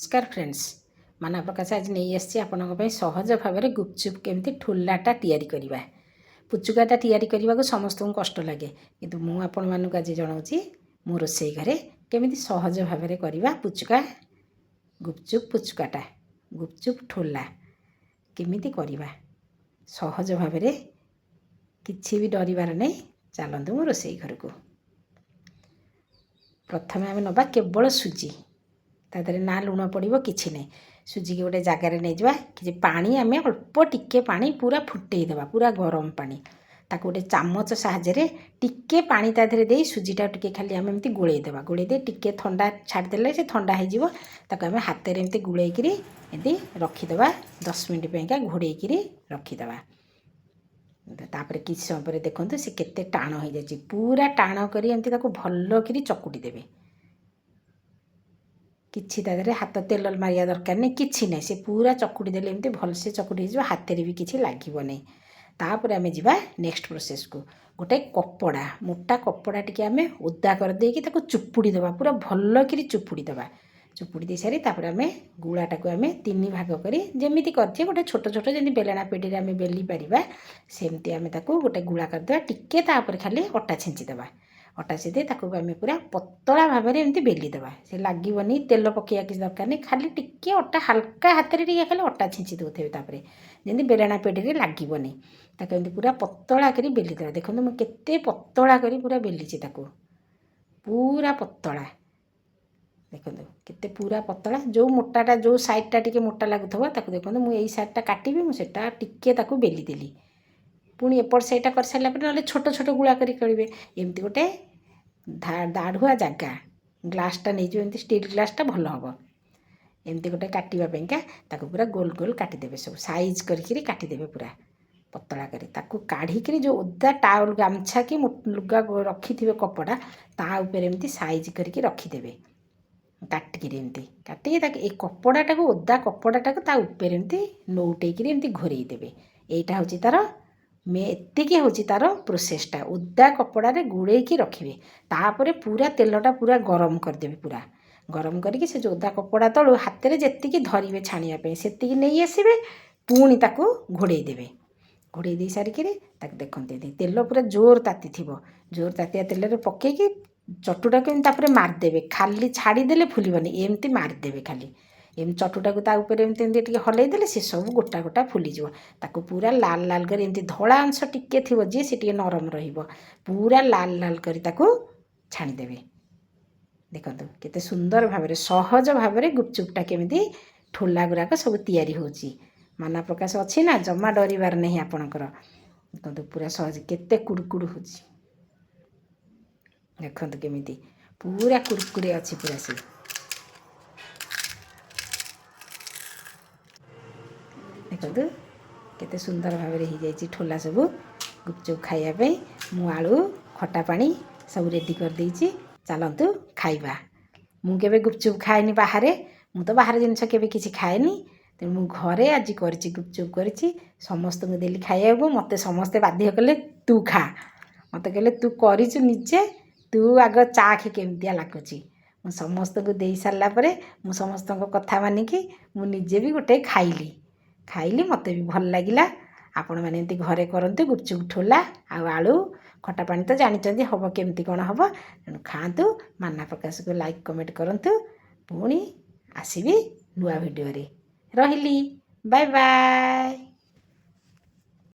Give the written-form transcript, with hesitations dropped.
नमस्कार फ्रेंड्स माना प्रकाश आज नहीं आसी आपण सहज भाव में गुपचुप केमती ठुलाटा तैयारी करवा पुचुकाटा तैयारी करने को समस्त को कष्ट लगे किंतु मु आपण मानक आज जनाऊँगी मो रोसई घरे केमी सहज भाव में करवा पुचुका गुपचुप पुचुकाटा गुपचुप ठुला केमी करवा सहज भाव में किसी भी डरबार नहीं। चलतु मो रोसई घर को प्रथम आम नवा केवल सुजी तादरे ना लुण पड़ो कि ना सुजी की गोटे जगार नहीं जावा कि पानी आम अल्प टिके पानी पूरा फुटेदेवा पूरा गरम पानी ताको गोटे चामच साहाय्य टिके पानी तादरे दे सुजीटा टिके खाली आम एमती गोलेदेवा गोलेदे टिके थंडा छाड़देले से थंडा हो ताको हाथ में एमती गोलेकरी एमती रखीदे 10 मिनट पैंका घोड़ेक रखीदे तापर किसी समय पर देखते सी केते टाण हो जाए पूरा टाण कर भल चकुटी देवे किसी तादरे हाथ तेल मारिया दरकार नहीं कि ना से पूरा चकुटी देले एमती भलसे चकुटी हो हाथ में भी किसी लगे नहीं। तापर आम जा नेक्स्ट प्रोसेस को गोटे कपड़ा मोटा कपड़ा टी आम ओदा कर देकी चुपुड़ी देवा पूरा भल कि चुपुड़ी देवा चुपुड़ी दे सारी तापर आम गुड़ाटा को आम 3 भाग करी जमीती करछे गोटे छोट छोट जमी बेलना पेटी आम बेली पारिबा सेमती आम ताको गोटे गुड़ा करदे टिके तापर खाली अटा छेंचीदेवा अटा छेदे ताको आम पूरा पतला भाव में एमती बेलीदेवा से लगनी तेल पकड़ा किसी दरकार नहीं खाली टिके अटा हल्का हाथ में टिके खाली अटा छेंची देते तापर जमी बेलना पेटी लगनी ताको एमती पूरा पतला करी बेलीदेवा देखो मुझे केते पतला करी पूरा बेलीची ताको पूरा पतला देखो केते पूरा पतला जो मोटाटा जो साइडटा टिके मोटा लगुवा देखो मुझे यही साइडटा काटिबी मुझे टिके बेली देली पुणी एपट साइडटा कर सारा ना छोट छोट गुड़ा करेंगे एमती गोटे दाढ़ुआ जगह ग्लासटा नहीं जो एमती स्टील ग्लासटा भल हम एमती गोटे काटापा ताको पूरा गोल गोल काटिदेवे सब साइज करके काटिदेवे पूरा पतला करी ताको काढ़ी जो ओदा टावल गामछा कि लुगा रखी थे कपड़ा ता ऊपर एमती साइज करके रखीदेवे काटिकी एमती काटिकी कपड़ाटा को ओदा कपड़ाटा को ऊपर एमती नौटेक एमती घोरई देवे यहीटा हूँ तार एतिक हूँ तार प्रोसेसटा ओदा कपड़े गुड़ेकी रखिए तापर पूरा तेलटा पूरा गरम करदे पूरा गरम करके से ओदा कपड़ा तलू हाथ में जी धरवे छाणियापी से नहीं आसवे पुणी ताको घोड़े देवे घोड़े दे सारिक देखते तेल पूरा जोर ताती थी जोर तातिया तेल पकईकी चटुटा को तापर मारिदेवे खाली छाड़देले फुलबनी एमती मारिदेवे खाली एम चटुटा को ताऊपर एमती हलईदेले सी सब गोटा गोटा फुलीज ताको पूरा लाल लाल कर एमती धला अंश टिके थी जी सी नरम पूरा लाल लाल कर छाणीदेवे देखो केते सुंदर भाव सहज भाव गुपचुपटा केमी ठोला गुराक सब तैयारी होची माना प्रकाश अच्छी ना जमा डरबार नहीं आपणकर देखो पूरा सहज केते कुड़कुड़ हो देखो केमी पूरा कुरकुरे अच्छी पूरा से देखो केते सुंदर भाव में हो जाए ठोला सब गुपचुप खाइबा मु आलू खटा पानी सब रेडी कर देइछि चलतु खाइबा मु केबे गुपचुप खाएनी बाहर मु तो बाहर जिनस केबे किछि खाएनी तेणु मु घरे आज करछि गुपचुप करछि समस्त को देली खाइबा मते समस्ते बाध्य कले तू खा मते कहले तू करिछु निजे तू आग चाख केमतिया लागुची मु समस्त को दे सारा पर मु समस्त कथा मानिकी मु निजे भी गोटे खाइली मते भी भल लगिला आपण माने एमती घरे करंतु गुपचुप ठोला आलू खटा पानी तो जानिचंदी हम केमती कौन हम तेणु खातु माना प्रकाश को लाइक कमेंट करंतु पुणी आसबि नुआ भिडियो रे रहिली बाय बाय।